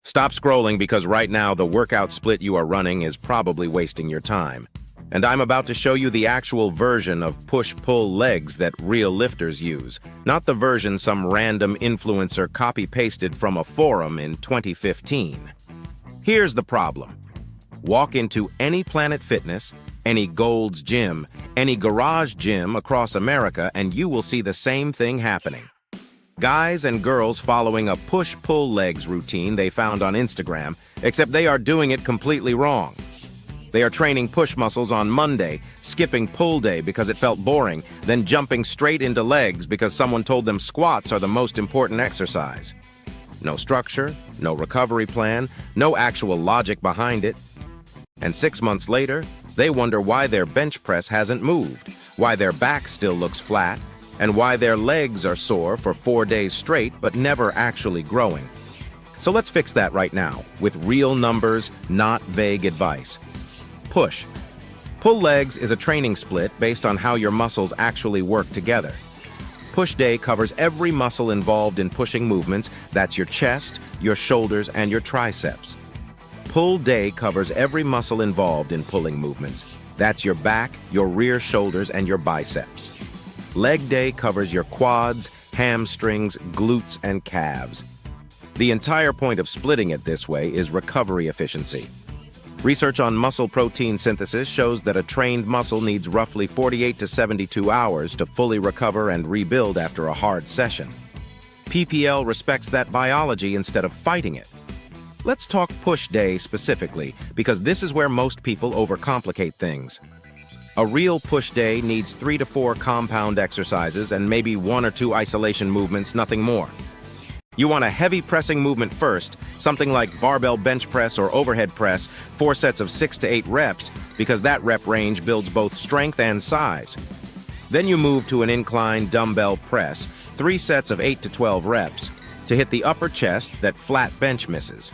Stop scrolling because right now the workout split you are running is probably wasting your time. And I'm about to show you the actual version of push-pull legs that real lifters use, not the version some random influencer copy-pasted from a forum in 2015. Here's the problem. Walk into any Planet Fitness, any Gold's Gym, any garage gym across America, and you will see the same thing happening. Guys and girls following a push-pull legs routine they found on Instagram, except they are doing it completely wrong. They are training push muscles on Monday, skipping pull day because it felt boring, then jumping straight into legs because someone told them squats are the most important exercise. No structure, no recovery plan, no actual logic behind it. And 6 months later, they wonder why their bench press hasn't moved, why their back still looks flat, and why their legs are sore for 4 days straight but never actually growing. So let's fix that right now, with real numbers, not vague advice. Push. Pull legs is a training split based on how your muscles actually work together. Push day covers every muscle involved in pushing movements. That's your chest, your shoulders, and your triceps. Pull day covers every muscle involved in pulling movements. That's your back, your rear shoulders, and your biceps. Leg day covers your quads, hamstrings, glutes, and calves. The entire point of splitting it this way is recovery efficiency. Research on muscle protein synthesis shows that a trained muscle needs roughly 48 to 72 hours to fully recover and rebuild after a hard session. PPL respects that biology instead of fighting it. Let's talk push day specifically, because this is where most people overcomplicate things. A real push day needs 3 to 4 compound exercises and maybe 1 or 2 isolation movements, nothing more. You want a heavy pressing movement first, something like barbell bench press or overhead press, 4 sets of 6 to 8 reps, because that rep range builds both strength and size. Then you move to an incline dumbbell press, 3 sets of 8 to 12 reps, to hit the upper chest that flat bench misses.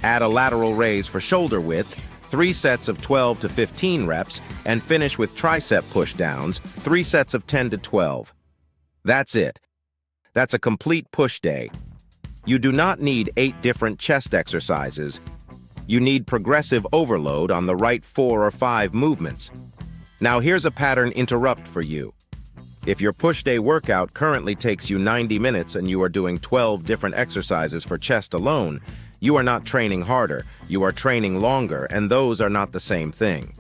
Add a lateral raise for shoulder width, 3 sets of 12 to 15 reps, and finish with tricep pushdowns, 3 sets of 10 to 12. That's it. That's a complete push day. You do not need 8 different chest exercises. You need progressive overload on the right 4 or 5 movements. Now here's a pattern interrupt for you. If your push day workout currently takes you 90 minutes and you are doing 12 different exercises for chest alone, you are not training harder, you are training longer, and those are not the same thing.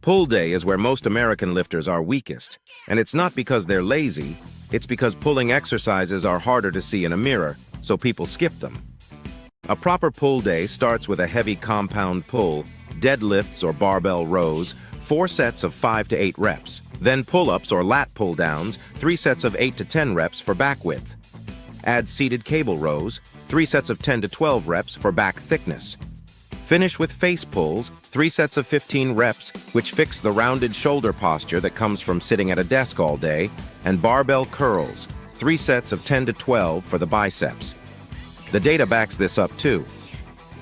Pull day is where most American lifters are weakest, and it's not because they're lazy, it's because pulling exercises are harder to see in a mirror, so people skip them. A proper pull day starts with a heavy compound pull, deadlifts or barbell rows, 4 sets of 5 to 8 reps, then pull-ups or lat pull-downs, 3 sets of 8 to 10 reps for back width. Add seated cable rows, 3 sets of 10 to 12 reps for back thickness. Finish with face pulls, 3 sets of 15 reps, which fix the rounded shoulder posture that comes from sitting at a desk all day, and barbell curls, 3 sets of 10 to 12 for the biceps. The data backs this up too.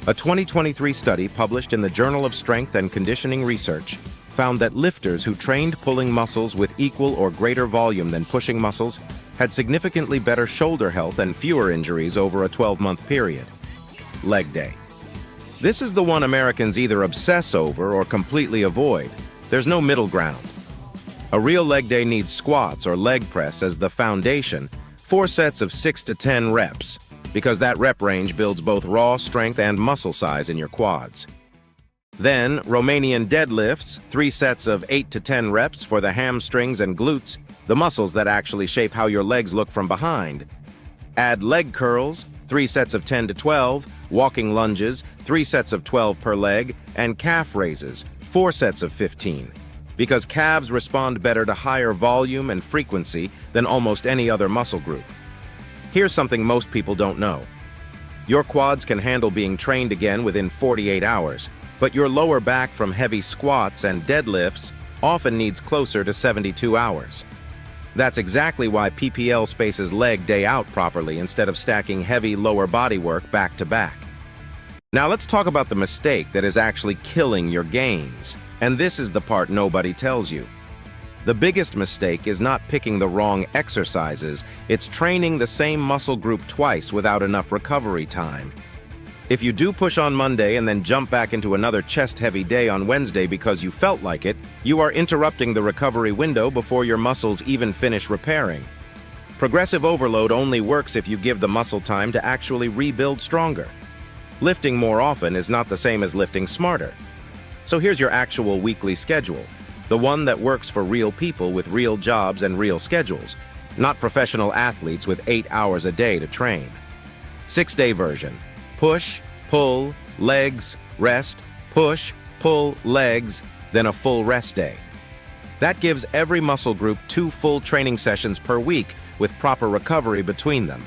A 2023 study published in the Journal of Strength and Conditioning Research found that lifters who trained pulling muscles with equal or greater volume than pushing muscles had significantly better shoulder health and fewer injuries over a 12-month period. Leg day. This is the one Americans either obsess over or completely avoid. There's no middle ground. A real leg day needs squats or leg press as the foundation, 4 sets of 6 to 10 reps, because that rep range builds both raw strength and muscle size in your quads. Then, Romanian deadlifts, 3 sets of 8 to 10 reps for the hamstrings and glutes, the muscles that actually shape how your legs look from behind. Add leg curls, 3 sets of 10 to 12, walking lunges, 3 sets of 12 per leg, and calf raises, 4 sets of 15, because calves respond better to higher volume and frequency than almost any other muscle group. Here's something most people don't know. Your quads can handle being trained again within 48 hours, but your lower back from heavy squats and deadlifts often needs closer to 72 hours. That's exactly why PPL spaces leg day out properly instead of stacking heavy lower body work back to back. Now let's talk about the mistake that is actually killing your gains. And this is the part nobody tells you. The biggest mistake is not picking the wrong exercises, it's training the same muscle group twice without enough recovery time. If you do push on Monday and then jump back into another chest-heavy day on Wednesday because you felt like it, you are interrupting the recovery window before your muscles even finish repairing. Progressive overload only works if you give the muscle time to actually rebuild stronger. Lifting more often is not the same as lifting smarter. So here's your actual weekly schedule, the one that works for real people with real jobs and real schedules, not professional athletes with 8 hours a day to train. 6-day version. Push, pull, legs, rest, push, pull, legs, then a full rest day. That gives every muscle group 2 full training sessions per week with proper recovery between them.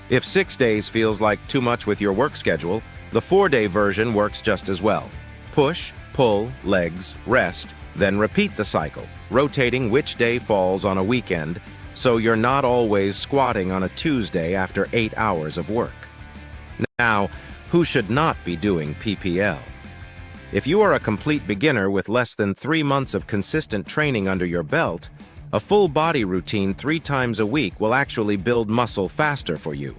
If 6 days feels like too much with your work schedule, the 4-day version works just as well. Push, pull, legs, rest, then repeat the cycle, rotating which day falls on a weekend, so you're not always squatting on a Tuesday after 8 hours of work. Now, who should not be doing PPL? If you are a complete beginner with less than 3 months of consistent training under your belt, a full body routine 3 times a week will actually build muscle faster for you,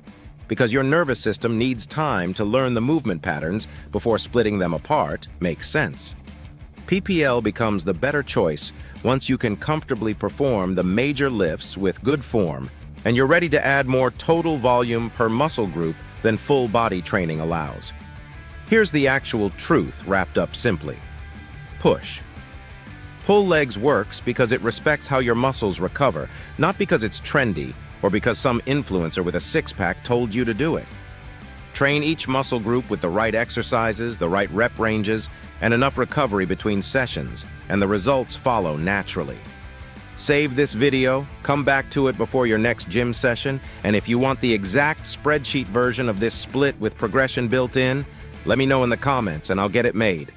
because your nervous system needs time to learn the movement patterns before splitting them apart makes sense. PPL becomes the better choice once you can comfortably perform the major lifts with good form, and you're ready to add more total volume per muscle group than full body training allows. Here's the actual truth wrapped up simply. Push. Pull legs works because it respects how your muscles recover, not because it's trendy or because some influencer with a six-pack told you to do it. Train each muscle group with the right exercises, the right rep ranges, and enough recovery between sessions, and the results follow naturally. Save this video, come back to it before your next gym session, and if you want the exact spreadsheet version of this split with progression built in, let me know in the comments and I'll get it made.